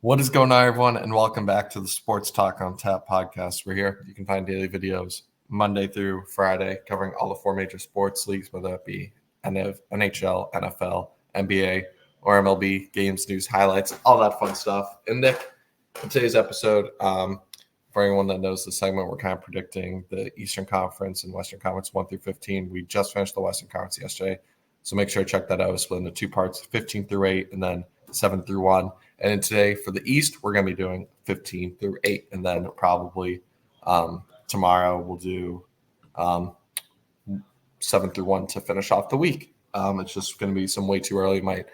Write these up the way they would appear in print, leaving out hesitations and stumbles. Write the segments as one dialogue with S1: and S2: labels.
S1: What is going on, everyone, and welcome back to the Sports Talk on Tap podcast. We're here. You can find daily videos Monday through Friday covering all the four major sports leagues, whether that be NHL, NFL, NBA, or MLB, games, news, highlights, all that fun stuff. And Nick, in today's episode, for anyone that knows the segment, we're kind of predicting the Eastern Conference and Western Conference 1 through 15. We just finished the Western Conference yesterday, so make sure to check that out. It's split into two parts, 15 through 8, and then 7 through 1. And then today for the East, we're going to be doing 15 through 8. And then probably tomorrow we'll do 7 through 1 to finish off the week. It's just going to be some way too early. Might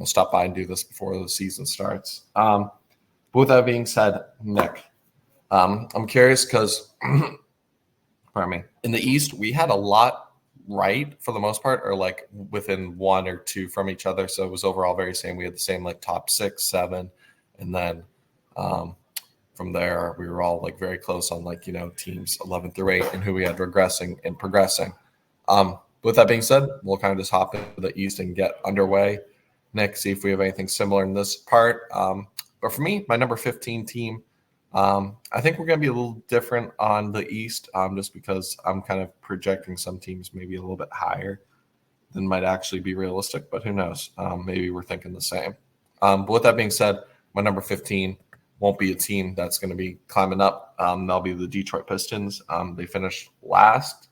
S1: stop by and do this before the season starts. But with that being said, Nick, I'm curious because, pardon me, in the East, we had a lot right for the most part, or like within 1 or 2 from each other. So it was overall very same. We had the same like top 6, 7, and then from there we were all like very close on like teams 11 through 8 and who we had regressing and progressing. With that being said, we'll kind of just hop into the East and get underway. Nick, see if we have anything similar in this part. But for me, my number 15 team, I think we're going to be a little different on the East, just because I'm kind of projecting some teams maybe a little bit higher than might actually be realistic, but who knows? Maybe we're thinking the same. But with that being said, my number 15 won't be a team that's going to be climbing up. They'll be the Detroit Pistons. They finished last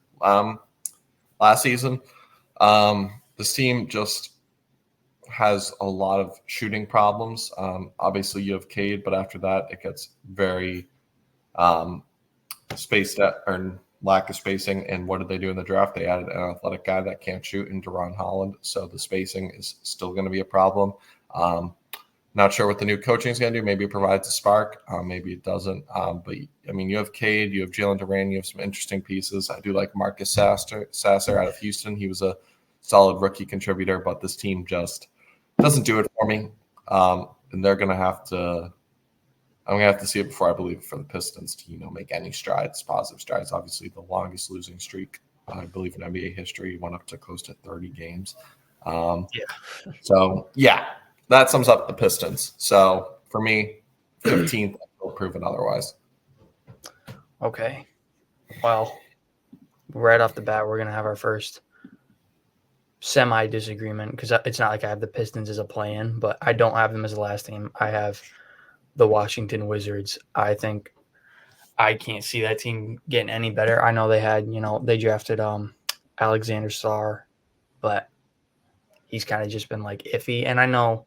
S1: season. This team just has a lot of shooting problems. Obviously, you have Cade, but after that, it gets very spaced out or lack of spacing. And what did they do in the draft? They added an athletic guy that can't shoot in De'Ron Holland. So the spacing is still going to be a problem. Not sure what the new coaching is going to do. Maybe it provides a spark. Maybe it doesn't. But, I mean, you have Cade, you have Jalen Duren, you have some interesting pieces. I do like Marcus Sasser out of Houston. He was a solid rookie contributor, but this team just doesn't do it for me. And they're going to have to – I'm going to have to see it before I believe for the Pistons to, make any strides, positive strides. Obviously, the longest losing streak, I believe, in NBA history went up to close to 30 games. So, yeah. That sums up the Pistons. So, for me, 15th, will prove it otherwise.
S2: Okay. Well, right off the bat, we're going to have our first semi-disagreement because it's not like I have the Pistons as a play-in, but I don't have them as a last team. I have the Washington Wizards. I think I can't see that team getting any better. I know they had, they drafted Alexander Sarr, but he's kind of just been like iffy. And I know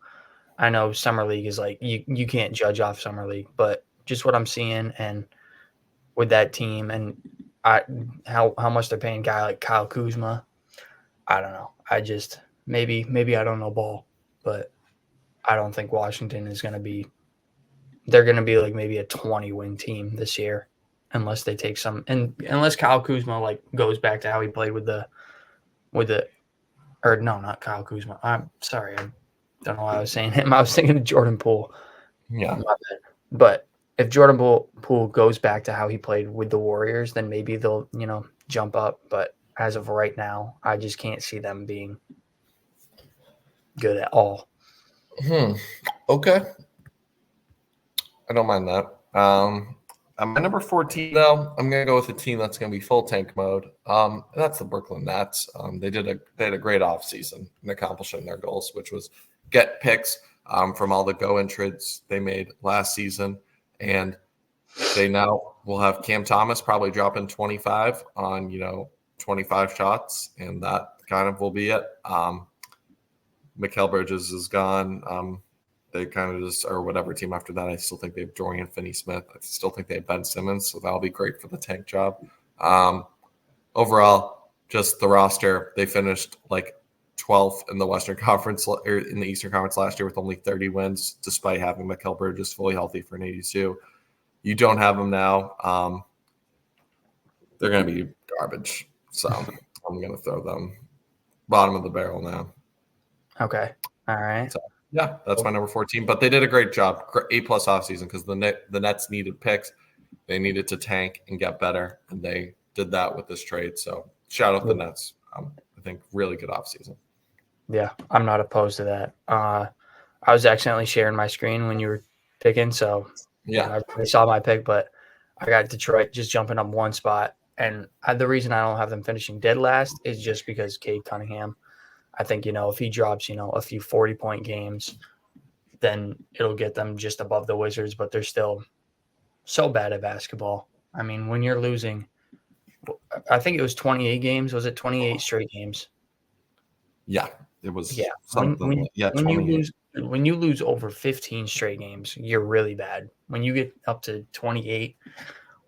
S2: Summer League is like you can't judge off Summer League, but just what I'm seeing and with that team and how much they're paying a guy like Kyle Kuzma, I don't know. I just maybe I don't know ball, but I don't think Washington is going to be. They're going to be like maybe a 20-win team this year, unless they take some and unless Kyle Kuzma like goes back to how he played not Kyle Kuzma. I'm sorry. Don't know why I was saying him. I was thinking of Jordan Poole.
S1: Yeah.
S2: But if Jordan Poole goes back to how he played with the Warriors, then maybe they'll, jump up. But as of right now, I just can't see them being good at all.
S1: Okay. I don't mind that. At my number 14, though, I'm going to go with a team that's going to be full tank mode. And that's the Brooklyn Nets. They had a great offseason in accomplishing their goals, which was get picks from all the go entrants they made last season. And they now will have Cam Thomas probably dropping 25 on, 25 shots. And that kind of will be it. Mikal Bridges is gone. They kind of just, or whatever team after that, I still think they have Dorian Finney-Smith. I still think they have Ben Simmons, so that'll be great for the tank job. Overall, just the roster, they finished like 12th in the Western Conference or in the Eastern Conference last year with only 30 wins, despite having Mikal Bridges fully healthy for an 82. You don't have them now. They're going to be garbage. So I'm going to throw them bottom of the barrel now.
S2: Okay. All right.
S1: So, yeah, that's my number 14. But they did a great job, A+ offseason, because the Nets needed picks. They needed to tank and get better, and they did that with this trade. So shout out the Nets. I think really good offseason.
S2: Yeah, I'm not opposed to that. I was accidentally sharing my screen when you were picking. So
S1: Yeah.
S2: I saw my pick, but I got Detroit just jumping up one spot. And the reason I don't have them finishing dead last is just because Cade Cunningham. I think, if he drops, a few 40-point games, then it'll get them just above the Wizards, but they're still so bad at basketball. I mean, when you're losing, I think it was 28 games. Was it 28 straight games?
S1: Yeah. It was
S2: Yeah.
S1: something. Yeah.
S2: When you
S1: 28.
S2: lose over 15 straight games, you're really bad. When you get up to 28,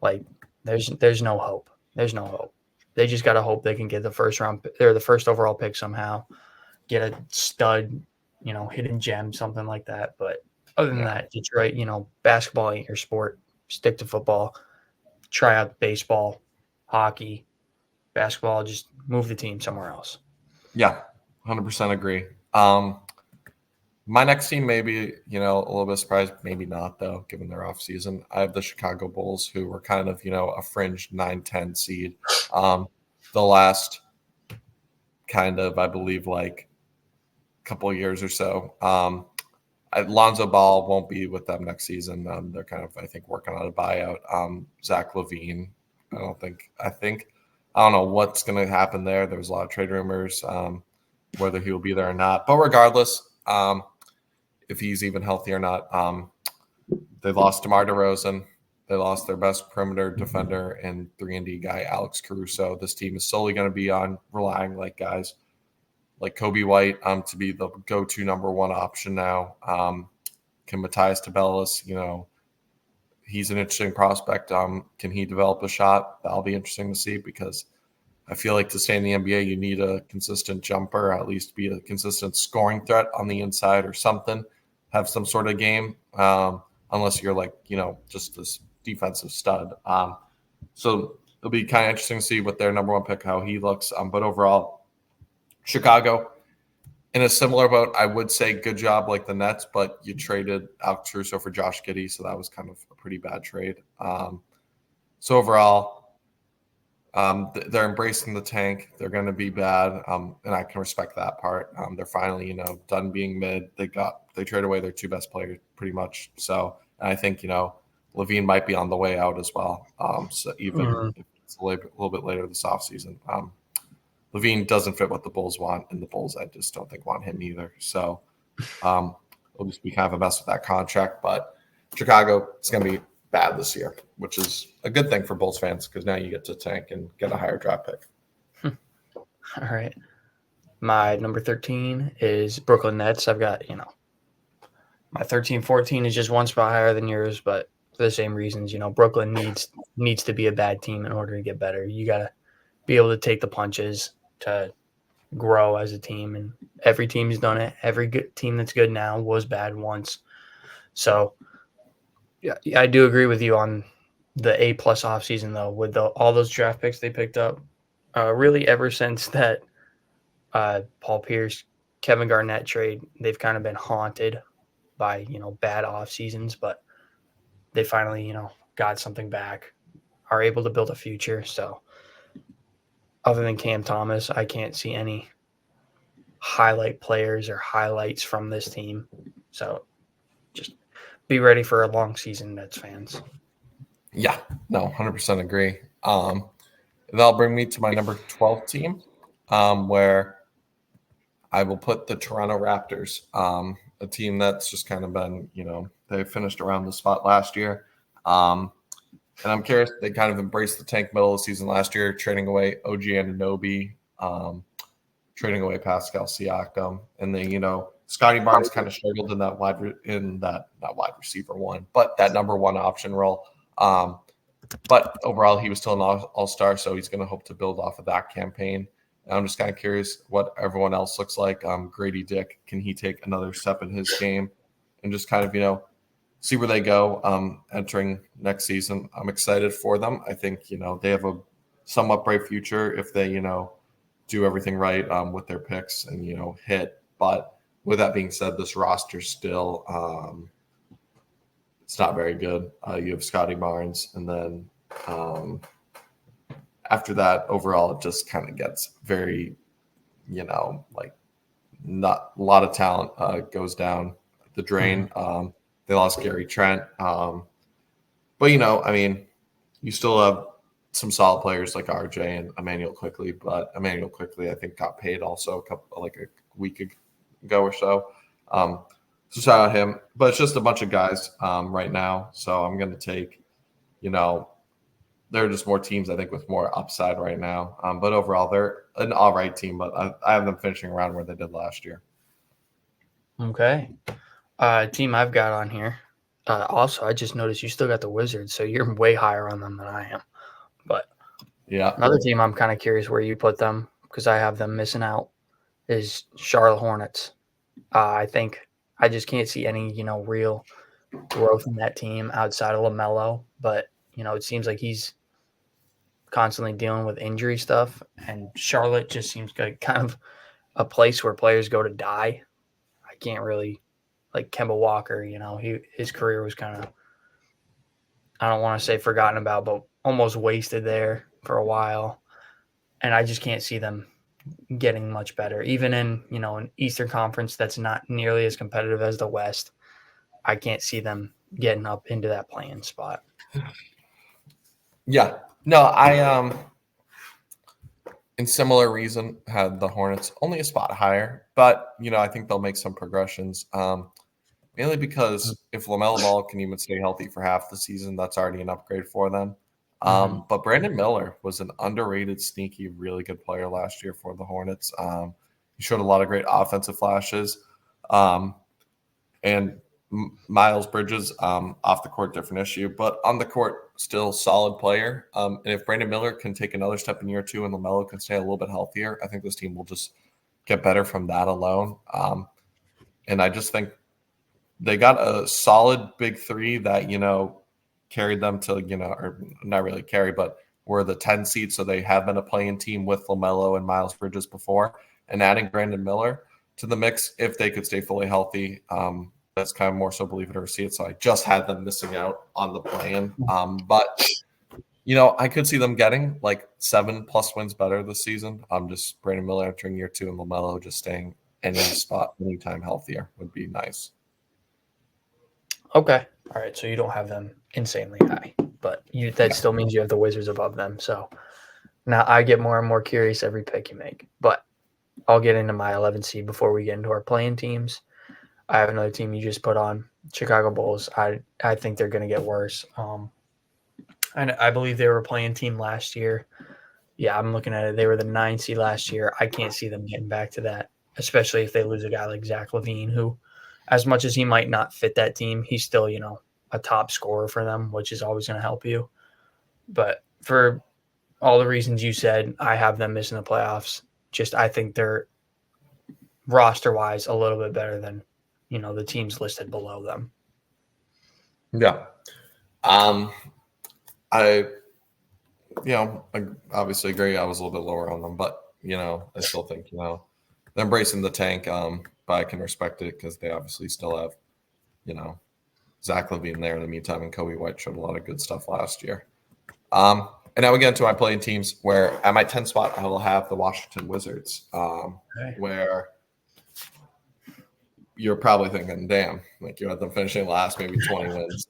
S2: like there's no hope. There's no hope. They just got to hope they can get the first round or the first overall pick somehow, get a stud, hidden gem, something like that. But other than that, Detroit, basketball ain't your sport. Stick to football. Try out baseball, hockey, basketball. Just move the team somewhere else.
S1: Yeah. 100% agree. My next team, maybe, a little bit surprised, maybe not, though, given their offseason. I have the Chicago Bulls, who were kind of, a fringe 9-10 seed. The last kind of, I believe, like couple of years or so. Lonzo Ball won't be with them next season. They're kind of, I think, working on a buyout. Zach LaVine, I don't know what's going to happen there. There's a lot of trade rumors, whether he will be there or not. But regardless, if he's even healthy or not, they lost DeMar DeRozan. They lost their best perimeter defender and 3-and-D guy, Alex Caruso. This team is solely going to be on relying like guys like Kobe White to be the go-to number one option now. Can Matthias Tabellis, he's an interesting prospect. Can he develop a shot? That'll be interesting to see, because I feel like to stay in the NBA, you need a consistent jumper, at least be a consistent scoring threat on the inside or something, have some sort of game, unless you're like, just this defensive stud. So it'll be kind of interesting to see what their number one pick, how he looks. But overall, Chicago, in a similar boat, I would say good job like the Nets, but you traded Alex Caruso for Josh Giddey, so that was kind of a pretty bad trade. So overall, they're embracing the tank. They're going to be bad, and I can respect that part. They're finally, done being mid. They traded away their two best players pretty much. So I think, LaVine might be on the way out as well. So even if it's a little bit later this offseason. LaVine doesn't fit what the Bulls want, and the Bulls, I just don't think, want him either. So it'll just be kind of a mess with that contract. But Chicago, it's going to be bad this year, which is a good thing for Bulls fans, because now you get to tank and get a higher draft pick.
S2: All right. My number 13 is Brooklyn Nets. I've got, my 13-14 is just one spot higher than yours, but for the same reasons. Brooklyn needs to be a bad team in order to get better. You got to be able to take the punches to grow as a team, and every team's done it. Every good team that's good now was bad once. So yeah, I do agree with you on the A+ offseason, though, with all those draft picks they picked up. Really, ever since that Paul Pierce, Kevin Garnett trade, they've kind of been haunted by bad off seasons, but they finally got something back, are able to build a future. So other than Cam Thomas, I can't see any highlight players or highlights from this team. So just be ready for a long season, Nets fans.
S1: Yeah, no, 100% agree. That'll bring me to my number 12 team, where I will put the Toronto Raptors, a team that's just kind of been, they finished around the spot last year. And I'm curious, they kind of embraced the tank middle of the season last year, trading away OG Anunoby, trading away Pascal Siakam, and then Scotty Barnes kind of struggled in that not wide receiver one, but that number one option role. But overall, he was still an all-star, so he's going to hope to build off of that campaign. And I'm just kind of curious what everyone else looks like. Grady Dick, can he take another step in his game and just kind of see where they go entering next season? I'm excited for them. I think, they have a somewhat bright future if they, do everything right with their picks and, hit. But with that being said, this roster still, it's not very good. You have Scotty Barnes, and then after that, overall, it just kind of gets very, like not a lot of talent goes down the drain. They lost Gary Trent. But, I mean, you still have some solid players like RJ and Emmanuel Quickly, but Emmanuel Quickly, I think, got paid also a week ago or so. So shout out him. But it's just a bunch of guys right now. So I'm going to take, there are just more teams, I think, with more upside right now. But overall, they're an all right team, but I have them finishing around where they did last year.
S2: Okay. Team I've got on here. Also, I just noticed you still got the Wizards, so you're way higher on them than I am. But
S1: yeah,
S2: another team I'm kind of curious where you put them because I have them missing out is Charlotte Hornets. I think I just can't see any, real growth in that team outside of LaMelo. But, it seems like he's constantly dealing with injury stuff. And Charlotte just seems like kind of a place where players go to die. I can't really like Kemba Walker, his career was kind of, I don't want to say forgotten about, but almost wasted there for a while. And I just can't see them getting much better. Even in, an Eastern Conference that's not nearly as competitive as the West, I can't see them getting up into that playing spot.
S1: Yeah. No, I in similar reason had the Hornets only a spot higher, but I think they'll make some progressions. Mainly because if LaMelo Ball can even stay healthy for half the season, that's already an upgrade for them. But Brandon Miller was an underrated, sneaky, really good player last year for the Hornets. He showed a lot of great offensive flashes. And Miles Bridges, off the court, different issue, but on the court, still solid player. And if Brandon Miller can take another step in year two and LaMelo can stay a little bit healthier, I think this team will just get better from that alone. And I just think they got a solid big three that, carried them to, or not really carry, but were the 10 seed. So they have been a playing team with LaMelo and Miles Bridges before, and adding Brandon Miller to the mix, if they could stay fully healthy, that's kind of more so believe it or see it. So I just had them missing out on the plan. But, I could see them getting like 7+ wins better this season. Just Brandon Miller entering year two and LaMelo just staying anytime healthier would be nice.
S2: Okay. All right. So you don't have them insanely high, but still means you have the Wizards above them. So now I get more and more curious every pick you make, but I'll get into my 11 seed before we get into our playing teams. I have another team you just put on, Chicago Bulls. I think they're going to get worse. And I believe they were a playing team last year. Yeah, I'm looking at it. They were the 9 seed last year. I can't see them getting back to that, especially if they lose a guy like Zach LaVine, who, as much as he might not fit that team, he's still, a top scorer for them, which is always going to help you. But for all the reasons you said, I have them missing the playoffs. Just I think they're roster-wise a little bit better than, the teams listed below them.
S1: Yeah. I obviously agree. I was a little bit lower on them, but, I still think, they're embracing the tank. But I can respect it because they obviously still have, Zach LaVine there in the meantime, and Kobe White showed a lot of good stuff last year. And now we get into my playing teams where at my 10th spot, I will have the Washington Wizards, where you're probably thinking, damn, like you had them finishing last, maybe 20 wins.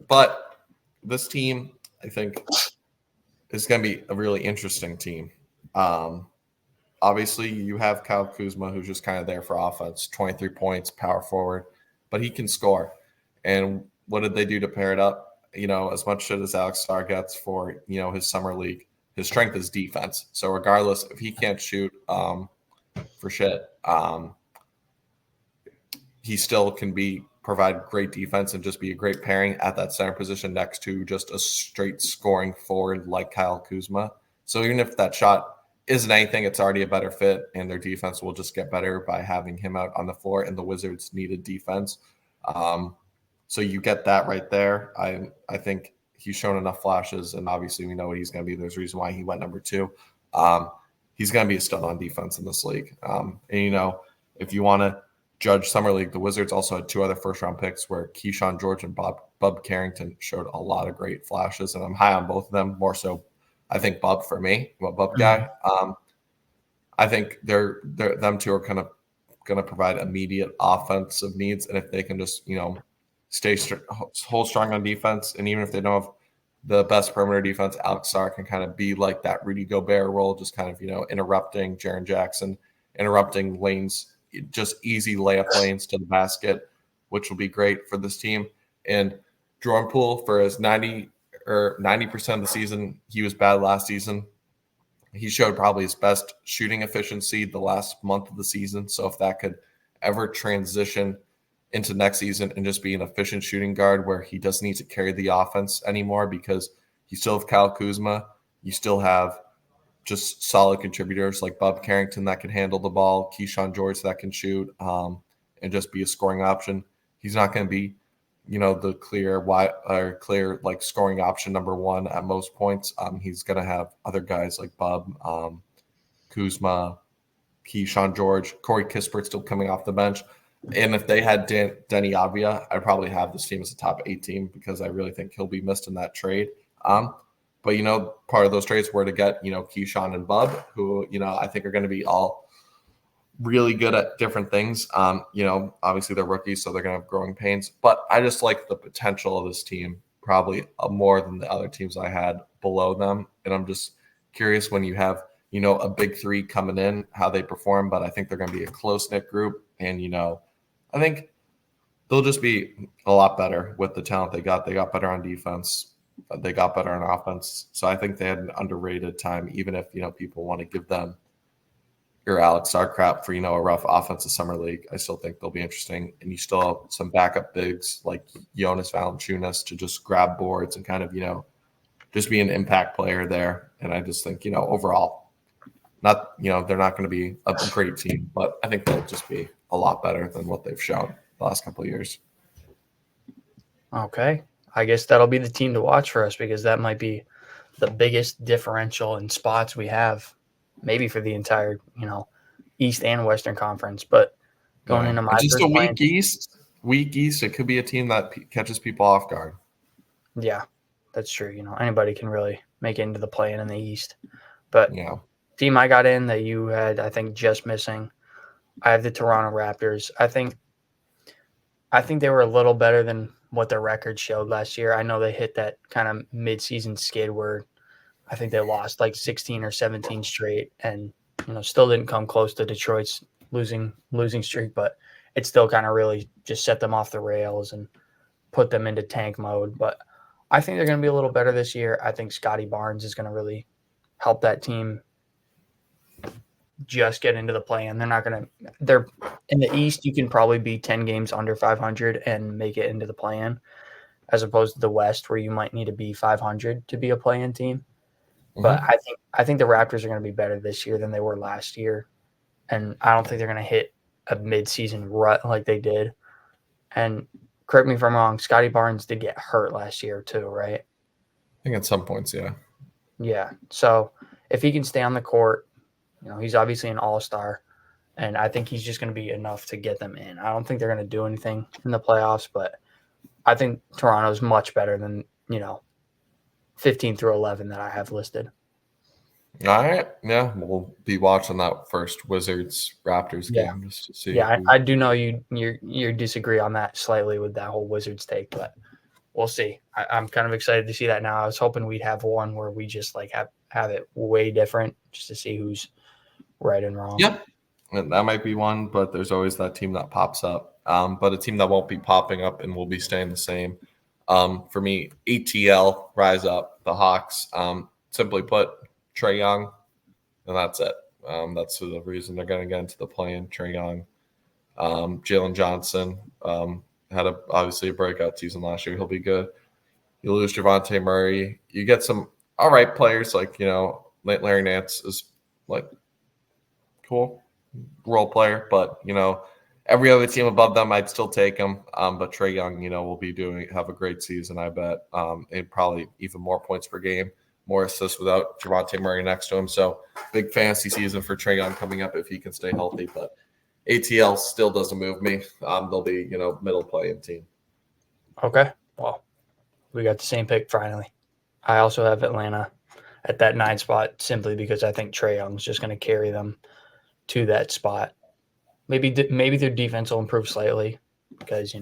S1: But this team, I think, is going to be a really interesting team. Obviously, you have Kyle Kuzma, who's just kind of there for offense, 23 points, power forward, but he can score. And what did they do to pair it up? As much shit as Alex Starr gets for, his summer league, his strength is defense. So regardless, if he can't shoot for shit, he still can provide great defense and just be a great pairing at that center position next to just a straight scoring forward like Kyle Kuzma. So even if that shot isn't anything, it's already a better fit, and their defense will just get better by having him out on the floor, and the Wizards needed defense. So you get that right there. I think he's shown enough flashes, and obviously we know what he's going to be. There's a reason why he went number 2. He's going to be a stud on defense in this league. And, if you want to judge Summer League, the Wizards also had 2 other first-round picks where Keyshawn George and Bub Carrington showed a lot of great flashes, and I'm high on both of them, more so I think Bub for me. I'm a Bub guy. I think them two are kind of going to provide immediate offensive needs, and if they can just, hold strong on defense, and even if they don't have the best perimeter defense, Alex Sarr can kind of be like that Rudy Gobert role, just kind of, interrupting Jaren Jackson, interrupting lanes, just easy layup lanes to the basket, which will be great for this team. And Jordan Poole, for his 90% of the season, he was bad last season. He showed probably his best shooting efficiency the last month of the season. So if that could ever transition into next season and just be an efficient shooting guard where he doesn't need to carry the offense anymore, because you still have Kyle Kuzma, you still have just solid contributors like Bob Carrington that can handle the ball, Keyshawn George that can shoot, and just be a scoring option. He's not going to be, the clear like scoring option number one at most points. He's going to have other guys like Bob, Kuzma, Keyshawn George, Corey Kispert still coming off the bench. And if they had Denny Avdia, I'd probably have this team as a top 8 team, because I really think he'll be missed in that trade. But, part of those trades were to get, Keyshawn and Bub, who, I think are going to be all really good at different things. Obviously they're rookies, so they're going to have growing pains. But I just like the potential of this team probably more than the other teams I had below them. And I'm just curious when you have, a big three coming in, how they perform. But I think they're going to be a close-knit group. And, I think they'll just be a lot better with the talent they got. They got better on defense. They got better on offense. So I think they had an underrated time, even if, people want to give them your Alex Sarr crap for, a rough offensive summer league. I still think they'll be interesting. And you still have some backup bigs like Jonas Valanciunas to just grab boards and kind of, just be an impact player there. And I just think, overall, they're not going to be a great team, but I think they'll just be a lot better than what they've shown the last couple of years.
S2: Okay. I guess that'll be the team to watch for us, because that might be the biggest differential in spots we have, maybe for the entire, East and Western Conference. But going into my
S1: just
S2: first
S1: a weak East, it could be a team that catches people off guard.
S2: Yeah, that's true. Anybody can really make it into the play-in in the East. But team I got in that you had, I think, just missing, I have the Toronto Raptors. I think they were a little better than what their record showed last year. I know they hit that kind of mid-season skid where I think they lost like 16 or 17 straight, and still didn't come close to Detroit's losing streak, but it still kind of really just set them off the rails and put them into tank mode. But I think they're going to be a little better this year. I think Scotty Barnes is going to really help that team just get into the play-in. They're in the East. You can probably be 10 games under 500 and make it into the play-in, as opposed to the West, where you might need to be 500 to be a play-in team. Mm-hmm. But I think the Raptors are going to be better this year than they were last year, and I don't think they're going to hit a mid-season rut like they did. And correct me if I'm wrong, Scotty Barnes did get hurt last year too, right?
S1: I think at some points, yeah.
S2: Yeah. So if he can stay on the court, he's obviously an all-star, and I think he's just going to be enough to get them in. I don't think they're going to do anything in the playoffs, but I think Toronto's much better than, 15 through 11 that I have listed.
S1: All right. Yeah, we'll be watching that first Wizards-Raptors game just to see.
S2: Yeah, I do know you disagree on that slightly with that whole Wizards take, but we'll see. I'm kind of excited to see that now. I was hoping we'd have one where we just like have it way different, just to see who's right and wrong.
S1: Yep. And that might be one, but there's always that team that pops up. But a team that won't be popping up and will be staying the same. For me, ATL, rise up, the Hawks. Simply put, Trae Young, and that's it. That's the reason they're going to get into the play-in. Trae Young. Jalen Johnson had obviously a breakout season last year. He'll be good. You lose Javonte Murray. You get some all right players like, Larry Nance is like cool role player, but, every other team above them, I'd still take him. But Trae Young, will have a great season, I bet. And probably even more points per game, more assists without Javonte Murray next to him. So big fantasy season for Trae Young coming up if he can stay healthy. But ATL still doesn't move me. They'll be, middle play-in team.
S2: Okay. Well, we got the same pick finally. I also have Atlanta at that 9 spot simply because I think Trae Young's just going to carry them to that spot. Maybe their defense will improve slightly because,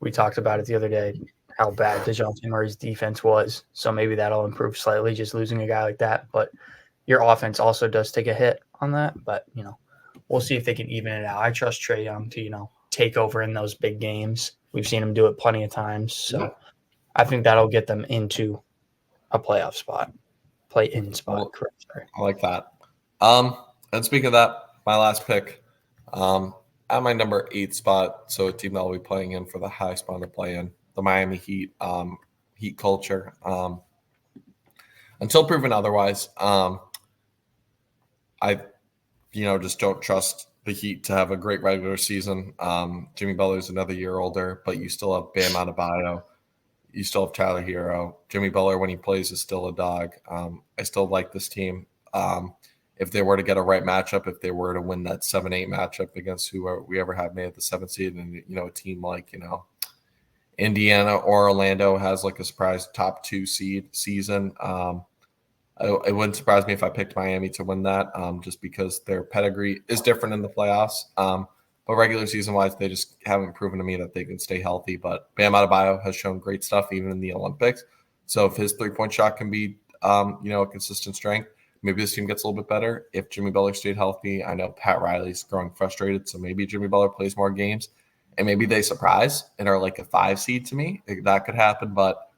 S2: We talked about it the other day, how bad DeJounte Murray's defense was. So maybe that'll improve slightly, just losing a guy like that. But your offense also does take a hit on that. But, we'll see if they can even it out. I trust Trae Young to, take over in those big games. We've seen him do it plenty of times. So
S1: Yeah.
S2: I think that'll get them into a playoff spot. Play-in spot.
S1: Well,
S2: Correct. Sorry.
S1: I like that. And speaking of that, my last pick, at my number 8 spot, so a team that will be playing in for the high spot to play in, the Miami Heat, Heat culture. Until proven otherwise, I, just don't trust the Heat to have a great regular season. Jimmy Butler's another year older, but you still have Bam Adebayo. You still have Tyler Hero. Jimmy Butler, when he plays, is still a dog. I still like this team. If they were to get a right matchup, if they were to win that 7-8 matchup against we ever have made at the 7th seed, and a team like Indiana or Orlando has like a surprise top 2 seed season, it wouldn't surprise me if I picked Miami to win that, just because their pedigree is different in the playoffs. But regular season wise, they just haven't proven to me that they can stay healthy. But Bam Adebayo has shown great stuff even in the Olympics. So if his 3-point shot can be a consistent strength, maybe this team gets a little bit better. If Jimmy Butler stayed healthy, I know Pat Riley's growing frustrated, so maybe Jimmy Butler plays more games, and maybe they surprise and are like a 5 seed to me. That could happen, but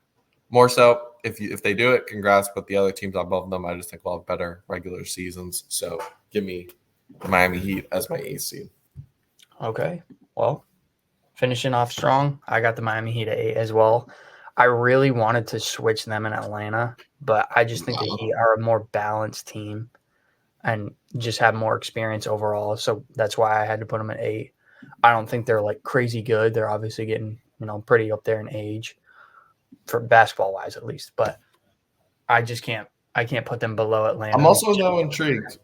S1: more so if they do it, congrats. But the other teams above them, I just think will have better regular seasons. So give me the Miami Heat as my 8th seed.
S2: Okay. Well, finishing off strong, I got the Miami Heat at 8 as well. I really wanted to switch them in Atlanta, but I just think the Heat are a more balanced team and just have more experience overall. So that's why I had to put them at 8. I don't think they're like crazy good. They're obviously getting, pretty up there in age for basketball wise, at least, but I can't put them below Atlanta.
S1: I'm also though intrigued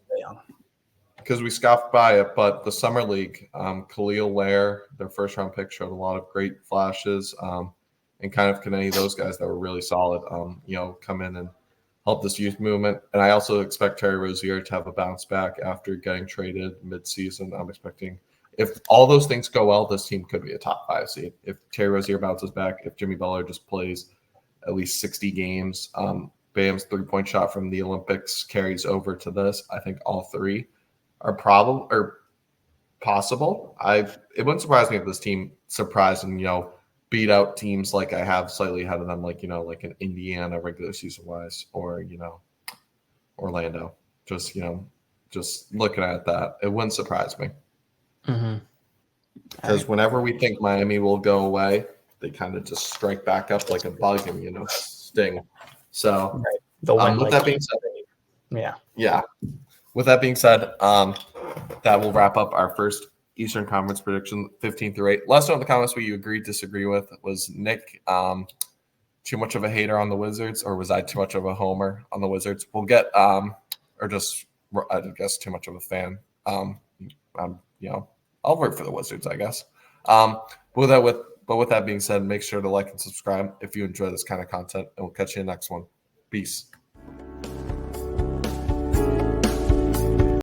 S1: because we scoffed by it, but the Summer League, Khalil Lair, their first round pick, showed a lot of great flashes. And kind of can any of those guys that were really solid, come in and help this youth movement. And I also expect Terry Rozier to have a bounce back after getting traded midseason. I'm expecting, if all those things go well, this team could be a top 5 seed. If Terry Rozier bounces back, if Jimmy Butler just plays at least 60 games, Bam's 3-point shot from the Olympics carries over to this. I think all 3 are possible. It wouldn't surprise me if this team surprised and beat out teams like I have slightly ahead of them, like an Indiana regular season wise, or Orlando. Just looking at that, it wouldn't surprise me. Because whenever we think Miami will go away, they kind of just strike back up like a bug and sting. So with that being said, yeah. With that being said, that will wrap up our first Eastern Conference prediction, 15 through 8. Let us know in the comments what you agree, disagree with. Was Nick too much of a hater on the Wizards, or was I too much of a homer on the Wizards? We'll get, or just, I guess, too much of a fan. I'll root for the Wizards, I guess. With that being said, make sure to like and subscribe if you enjoy this kind of content, and we'll catch you in the next one. Peace.